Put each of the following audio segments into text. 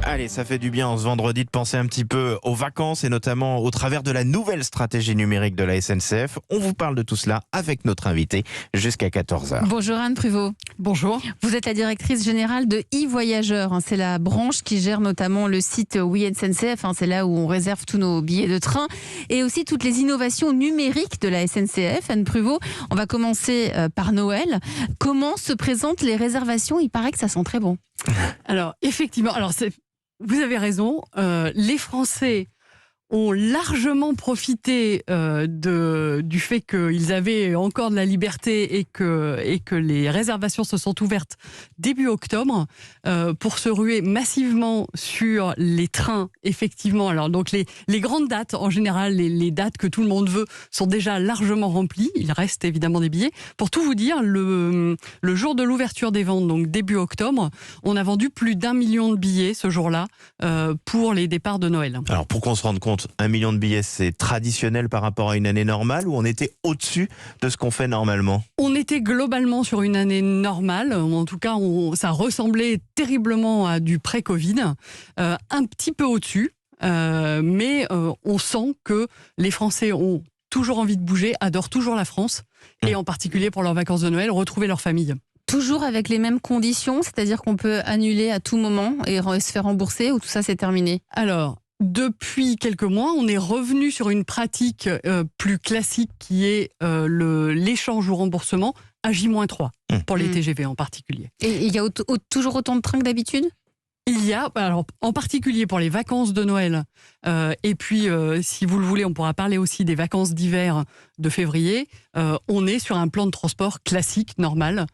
Allez, ça fait du bien en ce vendredi de penser un petit peu aux vacances et notamment au travers de la nouvelle stratégie numérique de la SNCF. On vous parle de tout cela avec notre invité jusqu'à 14h. Bonjour Anne Pruvot. Bonjour. Vous êtes la directrice générale de e-Voyageurs. C'est la branche qui gère notamment le site Oui SNCF. C'est là où on réserve tous nos billets de train et aussi toutes les innovations numériques de la SNCF. Anne Pruvot, on va commencer par Noël. Comment se présentent les réservations? Il paraît que ça sent très bon. Alors, effectivement, vous avez raison, les Français ont largement profité du fait qu'ils avaient encore de la liberté et que les réservations se sont ouvertes début octobre pour se ruer massivement sur les trains, effectivement. Alors, donc les grandes dates, en général, les dates que tout le monde veut, sont déjà largement remplies. Il reste évidemment des billets. Pour tout vous dire, le jour de l'ouverture des ventes, donc début octobre, on a vendu plus d'1 million de billets ce jour-là pour les départs de Noël. Alors, pour qu'on se rende compte, 1 million de billets, c'est traditionnel par rapport à une année normale ou on était au-dessus de ce qu'on fait normalement? On était globalement sur une année normale. En tout cas, ça ressemblait terriblement à du pré-Covid. Un petit peu au-dessus. Mais on sent que les Français ont toujours envie de bouger, adorent toujours la France. Et en particulier pour leurs vacances de Noël, retrouver leur famille. Toujours avec les mêmes conditions, c'est-à-dire qu'on peut annuler à tout moment et se faire rembourser, ou tout ça c'est terminé? Alors, depuis quelques mois, on est revenu sur une pratique plus classique qui est l'échange ou remboursement à J-3 pour les TGV en particulier. Et il y a toujours autant de trains que d'habitude? Il y a, alors, en particulier pour les vacances de Noël, et puis si vous le voulez, on pourra parler aussi des vacances d'hiver de février, on est sur un plan de transport classique, normal,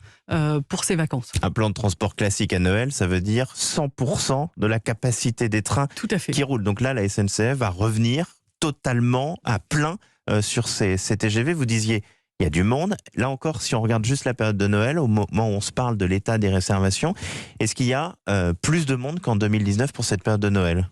pour ces vacances. Un plan de transport classique à Noël, ça veut dire 100% de la capacité des trains qui roulent. Donc là, la SNCF va revenir totalement à plein sur ces TGV. Vous disiez, il y a du monde. Là encore, si on regarde juste la période de Noël, au moment où on se parle de l'état des réservations, est-ce qu'il y a plus de monde qu'en 2019 pour cette période de Noël?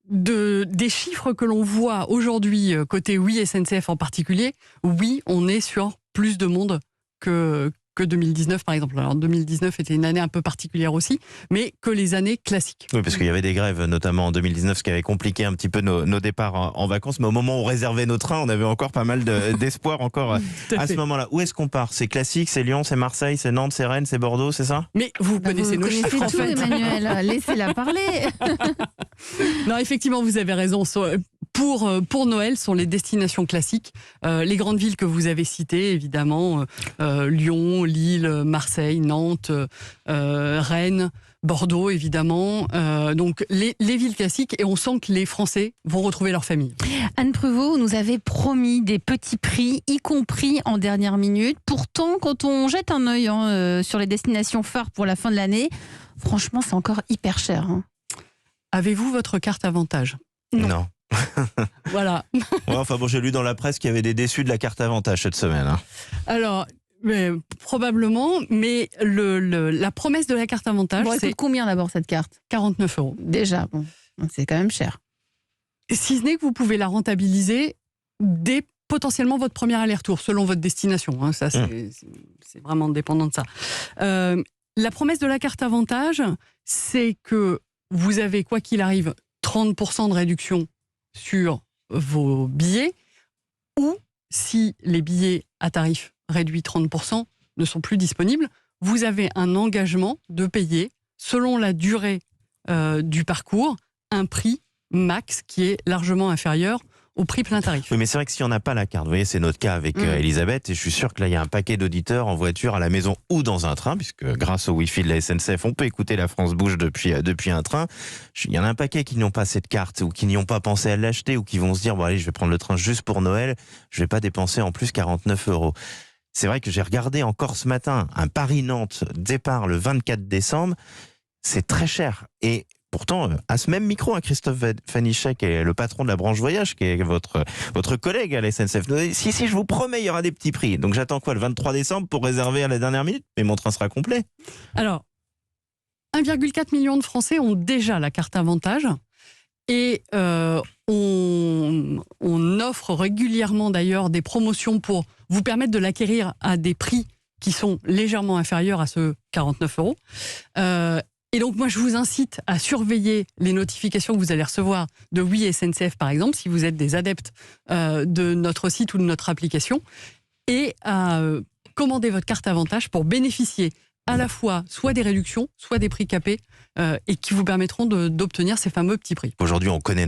Des chiffres que l'on voit aujourd'hui, côté Oui SNCF en particulier, oui, on est sur plus de monde que 2019 par exemple. Alors 2019 était une année un peu particulière aussi, mais que les années classiques. Oui, parce qu'il y avait des grèves, notamment en 2019, ce qui avait compliqué un petit peu nos départs en vacances. Mais au moment où on réservait nos trains, on avait encore pas mal d'espoir encore à ce moment-là. Où est-ce qu'on part? C'est classique, c'est Lyon, c'est Marseille, c'est Nantes, c'est Rennes, c'est Bordeaux, c'est ça? Mais vous connaissez nos chiffres, tout, en fait. Emmanuel, laissez-la parler. Non, effectivement, vous avez raison. Pour Noël, sont les destinations classiques. Les grandes villes que vous avez citées, évidemment, Lyon, Lille, Marseille, Nantes, Rennes, Bordeaux, évidemment. Donc, les villes classiques, et on sent que les Français vont retrouver leur famille. Anne Pruvot, nous avait promis des petits prix, y compris en dernière minute. Pourtant, quand on jette un œil sur les destinations phares pour la fin de l'année, franchement, c'est encore hyper cher. Avez-vous votre carte avantage? Non. Voilà. Ouais, enfin bon, j'ai lu dans la presse qu'il y avait des déçus de la carte avantage cette semaine. Alors, probablement, mais la promesse de la carte avantage, bon, c'est combien d'abord cette carte? 49 €. Déjà, bon, c'est quand même cher. Si ce n'est que vous pouvez la rentabiliser dès potentiellement votre premier aller-retour, selon votre destination. Ça, c'est vraiment dépendant de ça. La promesse de la carte avantage, c'est que vous avez, quoi qu'il arrive, 30% de réduction sur vos billets, ou si les billets à tarif réduit 30% ne sont plus disponibles, vous avez un engagement de payer, selon la durée du parcours, un prix max qui est largement inférieur au prix plein tarif. Oui, mais c'est vrai que si on n'a pas la carte, vous voyez, c'est notre cas avec Elisabeth, et je suis sûr que là, il y a un paquet d'auditeurs en voiture, à la maison ou dans un train, puisque grâce au Wi-Fi de la SNCF, on peut écouter la France Bouge depuis un train. Il y en a un paquet qui n'ont pas cette carte, ou qui n'y ont pas pensé à l'acheter, ou qui vont se dire, bon allez, je vais prendre le train juste pour Noël, je vais pas dépenser en plus 49 €. C'est vrai que j'ai regardé encore ce matin un Paris-Nantes départ le 24 décembre, c'est très cher. Et pourtant, à ce même micro, Christophe Fanichek, qui est le patron de la branche voyage, qui est votre collègue à la SNCF, si, je vous promets, il y aura des petits prix. Donc j'attends quoi, le 23 décembre pour réserver à la dernière minute? Mais mon train sera complet. Alors, 1,4 million de Français ont déjà la carte avantage. Et on offre régulièrement d'ailleurs des promotions pour vous permettre de l'acquérir à des prix qui sont légèrement inférieurs à ce 49 €. Et donc, moi, je vous incite à surveiller les notifications que vous allez recevoir de Oui SNCF, par exemple, si vous êtes des adeptes de notre site ou de notre application, et à commander votre carte Avantage pour bénéficier à la fois soit des réductions, soit des prix capés, et qui vous permettront d'obtenir ces fameux petits prix. Aujourd'hui, on connaît